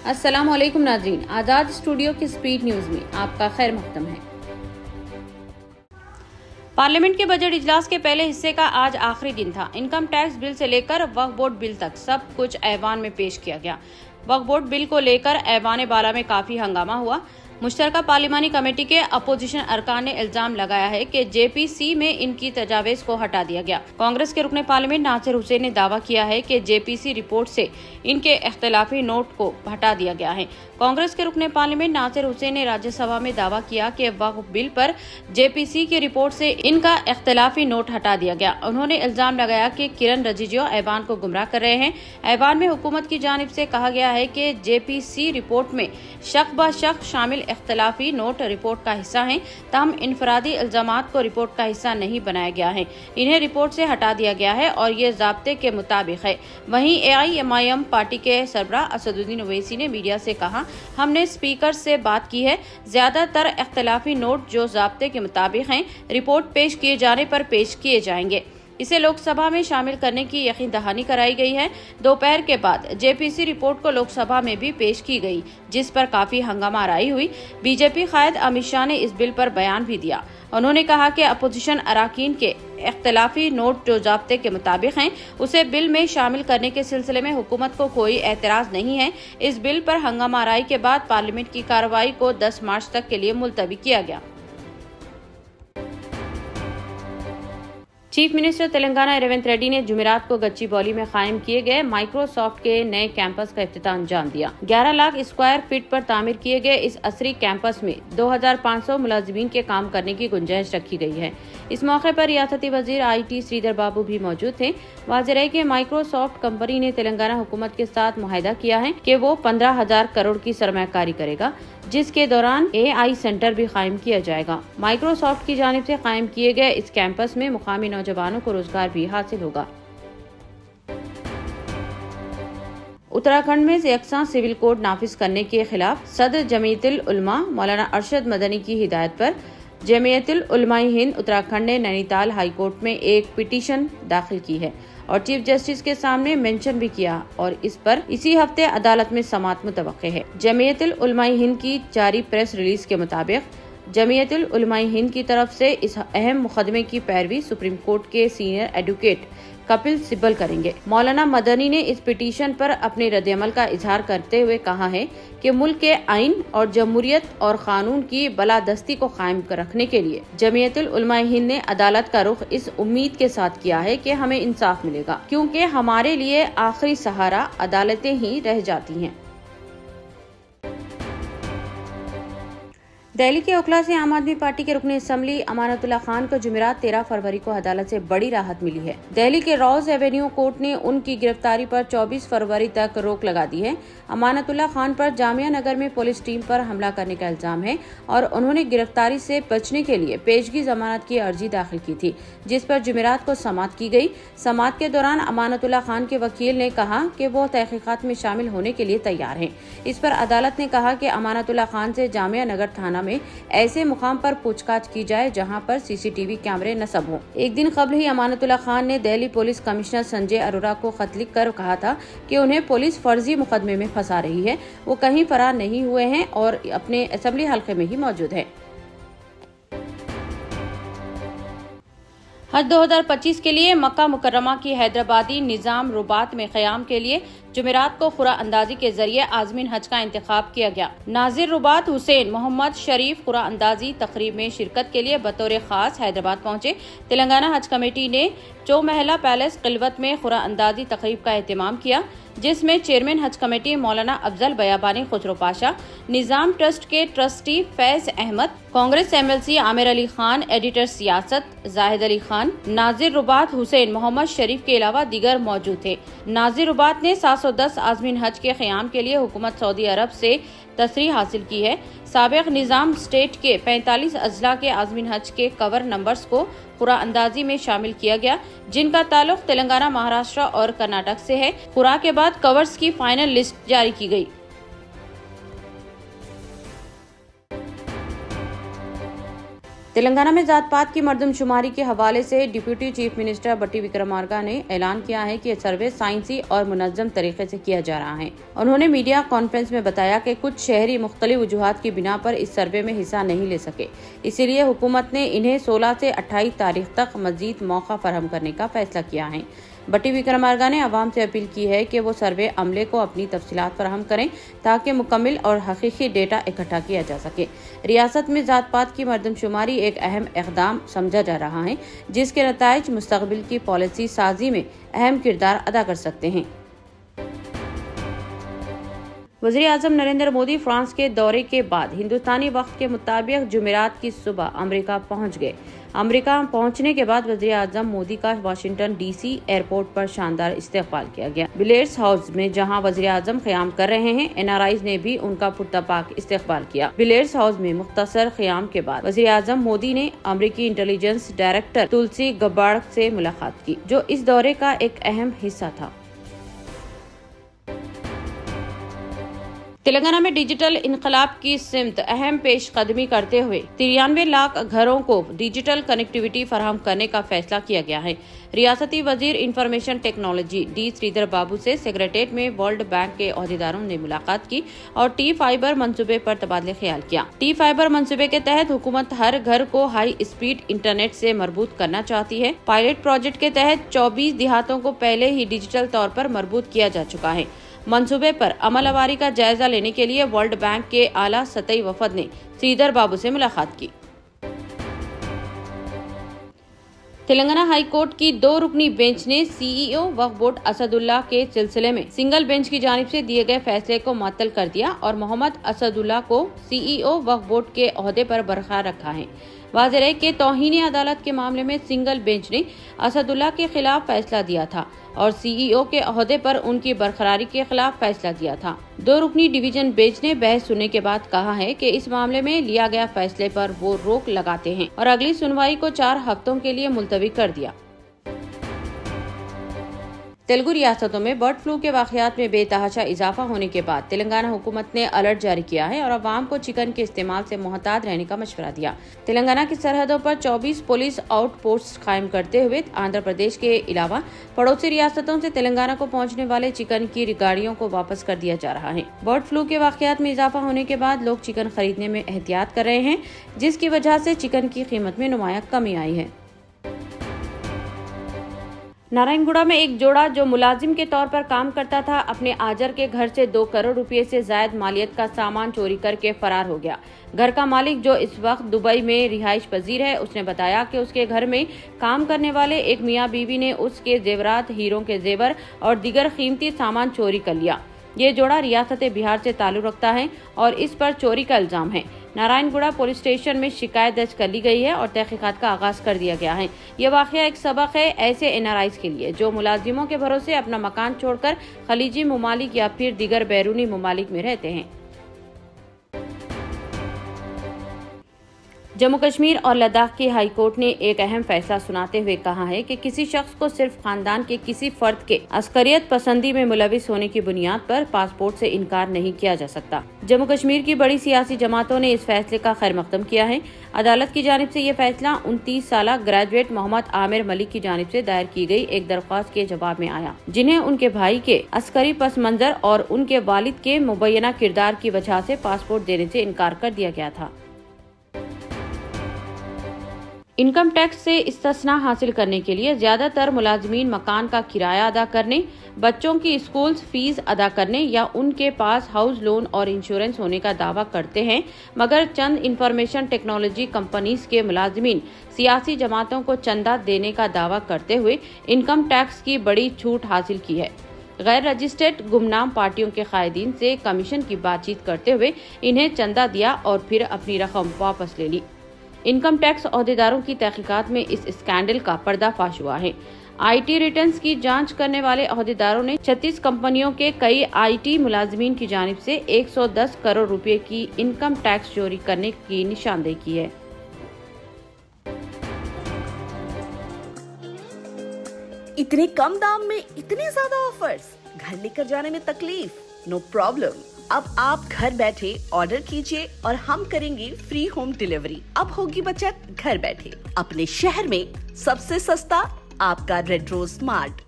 अस्सलाम वालेकुम नाज़रीन, आज़ाद स्टूडियो की स्पीड न्यूज़ में आपका खैर मक़दम है। पार्लियामेंट के बजट इजलास के पहले हिस्से का आज आखिरी दिन था। इनकम टैक्स बिल से लेकर वक्फ बोर्ड बिल तक सब कुछ ऐवान में पेश किया गया। वक्फ बोर्ड बिल को लेकर ऐवान बाला में काफी हंगामा हुआ। मुश्तरका पार्लिमानी कमेटी के अपोजिशन अरकान ने इल्जाम लगाया है कि जेपीसी में इनकी तजावीज़ को हटा दिया गया। कांग्रेस के रुकने पार्लियामेंट नासिर हुसैन ने दावा किया है कि जेपीसी रिपोर्ट से इनके इख्तिलाफी नोट को हटा दिया गया है। कांग्रेस के रुकने पार्लियामेंट नासिर हुसैन ने राज्यसभा में दावा किया कि वक्फ बिल पर जेपीसी की रिपोर्ट से इनका इख्तिलाफी नोट हटा दिया गया। उन्होंने इल्जाम लगाया कि किरण रिजिजू ऐवान को गुमराह कर रहे हैं। ऐवान में हुकूमत की जानिब से कहा गया है कि जेपीसी रिपोर्ट में शक ब शक शामिल इख्तिलाफी नोट रिपोर्ट का हिस्सा हैं, तमाम इनफरादी इल्जामात को रिपोर्ट का हिस्सा नहीं बनाया गया है। इन्हें रिपोर्ट से हटा दिया गया है और ये ज़ाब्ते के मुताबिक है। वहीं AIMIM पार्टी के सरबराह असदुद्दीन ओवैसी ने मीडिया से कहा, हमने स्पीकर से बात की है, ज्यादातर इख्तिलाफी नोट जो ज़ाब्ते के मुताबिक हैं रिपोर्ट पेश किए जाने पर पेश किए जाएंगे। इसे लोकसभा में शामिल करने की यकीन दहानी कराई गई है। दोपहर के बाद जेपीसी रिपोर्ट को लोकसभा में भी पेश की गई, जिस पर काफी हंगामा आराई हुई। बीजेपी कायद अमित शाह ने इस बिल पर बयान भी दिया। उन्होंने कहा कि अपोजिशन अराकीन के इख्तिलाफी नोट जो ज़ाब्ते के मुताबिक हैं उसे बिल में शामिल करने के सिलसिले में हुकूमत को कोई एतराज नहीं है। इस बिल पर हंगामा आराई के बाद पार्लियामेंट की कार्रवाई को 10 मार्च तक के लिए मुलतवी किया गया। चीफ मिनिस्टर तेलंगाना रेवंत रेड्डी ने जुमेरात को गच्चीबौली में कायम किए गए माइक्रोसॉफ्ट के नए कैंपस का इफ्तिताह अंजाम दिया। 11 लाख स्क्वायर फीट पर तामीर किए गए इस असरी कैंपस में 2500 मुलाजिमीन के काम करने की गुंजाइश रखी गई है। इस मौके पर रियासती वजीर IT श्रीधर बाबू भी मौजूद थे। वाज़ेह है कि माइक्रोसॉफ्ट कंपनी ने तेलंगाना हुकूमत के साथ मुआहिदा किया है कि वो 15,000 करोड़ की सरमायाकारी करेगा, जिसके दौरान AI सेंटर भी कायम किया जाएगा। माइक्रोसॉफ्ट की जानिब से कायम किए गए इस कैंपस में मुकामी नौजवानों को रोजगार भी हासिल होगा। उत्तराखंड में यकसा सिविल कोड नाफिज करने के खिलाफ सदर जमीयतुल उलमा मौलाना अरशद मदनी की हिदायत पर जमीयतुल उलमाए हिंद उत्तराखंड ने नैनीताल हाई कोर्ट में एक पिटीशन दाखिल की है और चीफ जस्टिस के सामने मेंशन भी किया और इस पर इसी हफ्ते अदालत में समाअत मुतवक्के है। जमीयतुल उलमाए हिंद की जारी प्रेस रिलीज के मुताबिक जमीयतुल उलमाए हिंद की तरफ से इस अहम मुकदमे की पैरवी सुप्रीम कोर्ट के सीनियर एडवोकेट कपिल सिब्बल करेंगे। मौलाना मदनी ने इस पिटीशन पर अपने रद्द-ए-अमल का इजहार करते हुए कहा है कि मुल्क के आइन और जमहूरियत और कानून की बलादस्ती को कायम रखने के लिए जमीयतुल उलमाए हिंद ने अदालत का रुख इस उम्मीद के साथ किया है कि हमें इंसाफ मिलेगा, क्योंकि हमारे लिए आखिरी सहारा अदालतें ही रह जाती हैं। दिल्ली के ओखला से आम आदमी पार्टी के रुकने असम्बली अमानतुल्लाह खान को जुमेरात 13 फरवरी को अदालत से बड़ी राहत मिली है। दिल्ली के रोज एवेन्यू कोर्ट ने उनकी गिरफ्तारी पर 24 फरवरी तक रोक लगा दी है। अमानतुल्लाह खान पर जामिया नगर में पुलिस टीम पर हमला करने का इल्जाम है और उन्होंने गिरफ्तारी से बचने के लिए पेशगी जमानत की अर्जी दाखिल की थी, जिस पर जुमेरात को समाअत की गई। समाअत के दौरान अमानतुल्लाह खान के वकील ने कहा कि वो तहकीकात में शामिल होने के लिए तैयार हैं। इस पर अदालत ने कहा कि अमानतुल्लाह खान से जामिया नगर थाना में ऐसे मुकाम पर पूछताछ की जाए जहां पर CCTV कैमरे नस्ब हों। एक दिन कबल ही अमानतुल्लाह खान ने दिल्ली पुलिस कमिश्नर संजय अरोरा को खत लिख कर कहा था कि उन्हें पुलिस फर्जी मुकदमे में फंसा रही है, वो कहीं फरार नहीं हुए हैं और अपने असेंबली हल्के में ही मौजूद है। हज 2025 के लिए मक्का मुकर्रमा की हैदराबादी निजाम रुबात में क़याम के लिए जुमेरात को खुरा अंदाजी के जरिए आज़मीन हज का इंतखाब किया गया। नाजिर रुबात हुसैन मोहम्मद शरीफ खुरा अंदाजी तकरीब में शिरकत के लिए बतौर खास हैदराबाद पहुंचे। तेलंगाना हज कमेटी ने चौमहला पैलेस किलवत में खुरा अंदाजी तकरीब का एहतमाम किया, जिसमें chairman Haj committee Maulana Afzal Bayabani Khusro Pasha, Nizam trust के trustee Faiz Ahmad, Congress MLC Aamir Ali Khan, editor Siasat Zahid Ali Khan, नाजिर रुबात Hussain Mohammad शरीफ के अलावा दीगर मौजूद थे। नाजिर रुबात ने 710 आज़मीन हज के क़याम के लिए हुकूमत सऊदी अरब से तसरीह हासिल की है। साबिक निजाम स्टेट के 45 अजला के आज़मीन हज के कवर नंबर्स को खुरा अंदाजी में शामिल किया गया, जिनका ताल्लुक तेलंगाना, महाराष्ट्र और कर्नाटक से है। खुरा के बाद कवर्स की फाइनल लिस्ट जारी की गई। तेलंगाना में जात पात की मर्दमशुमारी के हवाले से डिप्यूटी चीफ मिनिस्टर बट्टी विक्रमार्का ने ऐलान किया है कि यह सर्वे साइंसी और मुनज़्ज़म तरीके से किया जा रहा है। उन्होंने मीडिया कॉन्फ्रेंस में बताया कि कुछ शहरी मुख्तलिफ वजूहात की बिना पर इस सर्वे में हिस्सा नहीं ले सके, इसीलिए हुकूमत ने इन्हें 16 से 28 तारीख तक मजीद मौका फराहम करने का फैसला किया है। बट्टी विक्रमार्का ने आवाम से अपील की है कि वो सर्वे अमले को अपनी तफसीलात फराहम करें ताकि मुकम्मल और हकीकी डेटा इकट्ठा किया जा सके। रियासत में जात पात की मर्दमशुमारी एक अहम इक़दाम समझा जा रहा है, जिसके नताइज मुस्तक़बिल की पॉलिसी साजी में अहम किरदार अदा कर सकते हैं। वज़ीर-ए-आज़म नरेंद्र मोदी फ्रांस के दौरे के बाद हिंदुस्तानी वक्त के मुताबिक जुमेरात की सुबह अमेरिका पहुंच गए। अमेरिका पहुंचने के बाद वज़ीर-ए-आज़म मोदी का वाशिंगटन डीसी एयरपोर्ट पर शानदार इस्तकबाल किया गया। बिलेयर्स हाउस में जहां वज़ीर-ए-आज़म क़याम कर रहे हैं, एनआरआईज़ ने भी उनका पुरतपाक इस्तकबाल किया। बिलेयर्स हाउस में मुख्तसर क़याम के बाद वज़ीर-ए-आज़म मोदी ने अमेरिकी इंटेलिजेंस डायरेक्टर तुलसी गब्बार्ड से मुलाकात की, जो इस दौरे का एक अहम हिस्सा था। तेलंगाना में डिजिटल इनकलाब की सिमत अहम पेशकदमी करते हुए 93 लाख घरों को डिजिटल कनेक्टिविटी फराहम करने का फैसला किया गया है। रियासती वजीर इंफॉर्मेशन टेक्नोलॉजी डी श्रीधर बाबू से सेक्रेटेरिएट में वर्ल्ड बैंक के अहदेदारों ने मुलाकात की और टी फाइबर मंसूबे पर तबादले ख्याल किया। टी फाइबर मंसूबे के तहत हुकूमत हर घर को हाई स्पीड इंटरनेट से मरबूत करना चाहती है। पायलट प्रोजेक्ट के तहत 24 देहातों को पहले ही डिजिटल तौर पर मरबूत किया जा चुका है। मंसूबे पर अमलवारी का जायजा लेने के लिए वर्ल्ड बैंक के आला सतही वफद ने श्रीधर बाबू से मुलाकात की। तेलंगाना हाई कोर्ट की 2 रुकनी बेंच ने सीईओ वक्फ बोर्ड असदुल्ला के सिलसिले में सिंगल बेंच की जानिब से दिए गए फैसले को मुअत्तल कर दिया और मोहम्मद असदुल्ला को सीईओ वक्फ बोर्ड के ओहदे पर बरकरार रखा है। वाज़ेह है कि तौहीन अदालत के मामले में सिंगल बेंच ने असदुल्ला के खिलाफ फैसला दिया था और सीईओ के ओहदे पर उनकी बरकरारी के खिलाफ फैसला दिया था। 2 रुकनी डिवीजन बेंच ने बहस सुनने के बाद कहा है कि इस मामले में लिया गया फैसले पर वो रोक लगाते हैं और अगली सुनवाई को 4 हफ्तों के लिए मुलतवी कर दिया। तेलुगु रियासतों में बर्ड फ्लू के वाक़यात में बेतहाशा इजाफा होने के बाद तेलंगाना हुकूमत ने अलर्ट जारी किया है और अवाम को चिकन के इस्तेमाल से मुहतात रहने का मशवरा दिया। तेलंगाना की सरहदों पर 24 पुलिस आउटपोस्ट कायम करते हुए आंध्र प्रदेश के अलावा पड़ोसी रियासतों से तेलंगाना को पहुंचने वाले चिकन की गाड़ियों को वापस कर दिया जा रहा है। बर्ड फ्लू के वाक़यात में इजाफा होने के बाद लोग चिकन खरीदने में एहतियात कर रहे हैं, जिसकी वजह से चिकन की कीमत में नुमाया कमी आई है। नारायणगुड़ा में एक जोड़ा जो मुलाजिम के तौर पर काम करता था, अपने आजर के घर से 2 करोड़ रुपए से जायद मालियत का सामान चोरी करके फरार हो गया। घर का मालिक, जो इस वक्त दुबई में रिहाइश पजीर है, उसने बताया कि उसके घर में काम करने वाले एक मियाँ बीवी ने उसके जेवरात, हीरों के जेवर और दीगर कीमती सामान चोरी कर लिया। ये जोड़ा रियासत बिहार से ताल्लुक रखता है और इस पर चोरी का इल्जाम है। नारायणगुड़ा पुलिस स्टेशन में शिकायत दर्ज कर ली गई है और तहकीकात का आगाज कर दिया गया है। ये वाकया एक सबक है ऐसे एनआरआईज़ के लिए जो मुलाजिमों के भरोसे अपना मकान छोड़कर खलीजी ममालिक या फिर दीगर बैरूनी ममालिक में रहते हैं। जम्मू कश्मीर और लद्दाख की हाई कोर्ट ने एक अहम फैसला सुनाते हुए कहा है कि किसी शख्स को सिर्फ खानदान के किसी फर्द के अस्करियत पसंदी में मुलविस होने की बुनियाद पर पासपोर्ट से इनकार नहीं किया जा सकता। जम्मू कश्मीर की बड़ी सियासी जमातों ने इस फैसले का खैर मकदम किया है। अदालत की जानिब से ये फैसला 29 साल ग्रेजुएट मोहम्मद आमिर मलिक की जानिब से दायर की गई एक दरख्वास्त के जवाब में आया, जिन्हें उनके भाई के अस्करी पस मंजर और उनके वालिद के मुबैना किरदार की वजह से पासपोर्ट देने से इनकार कर दिया गया था। इनकम टैक्स से इस्तिस्ना हासिल करने के लिए ज्यादातर मुलाजमीन मकान का किराया अदा करने, बच्चों की स्कूल फीस अदा करने या उनके पास हाउस लोन और इंश्योरेंस होने का दावा करते हैं, मगर चंद इंफॉर्मेशन टेक्नोलॉजी कंपनीज के मुलाजमीन सियासी जमातों को चंदा देने का दावा करते हुए इनकम टैक्स की बड़ी छूट हासिल की है। गैर रजिस्टर्ड गुमनाम पार्टियों के कायदीन से कमीशन की बातचीत करते हुए इन्हें चंदा दिया और फिर अपनी रकम वापस ले ली। इनकम टैक्स अहदेदारों की तहकीकात में इस स्कैंडल का पर्दाफाश हुआ है। आईटी रिटर्न्स की जांच करने वाले अहदेदारों ने 36 कंपनियों के कई आईटी मुलाजमीन की जानिब से 110 करोड़ रुपए की इनकम टैक्स चोरी करने की निशानदेही की है। इतने कम दाम में इतने ज्यादा ऑफर्स, घर लेकर जाने में तकलीफ? No problem. अब आप घर बैठे ऑर्डर कीजिए और हम करेंगे फ्री होम डिलीवरी। अब होगी बचत घर बैठे। अपने शहर में सबसे सस्ता आपका रेड रोज मार्ट।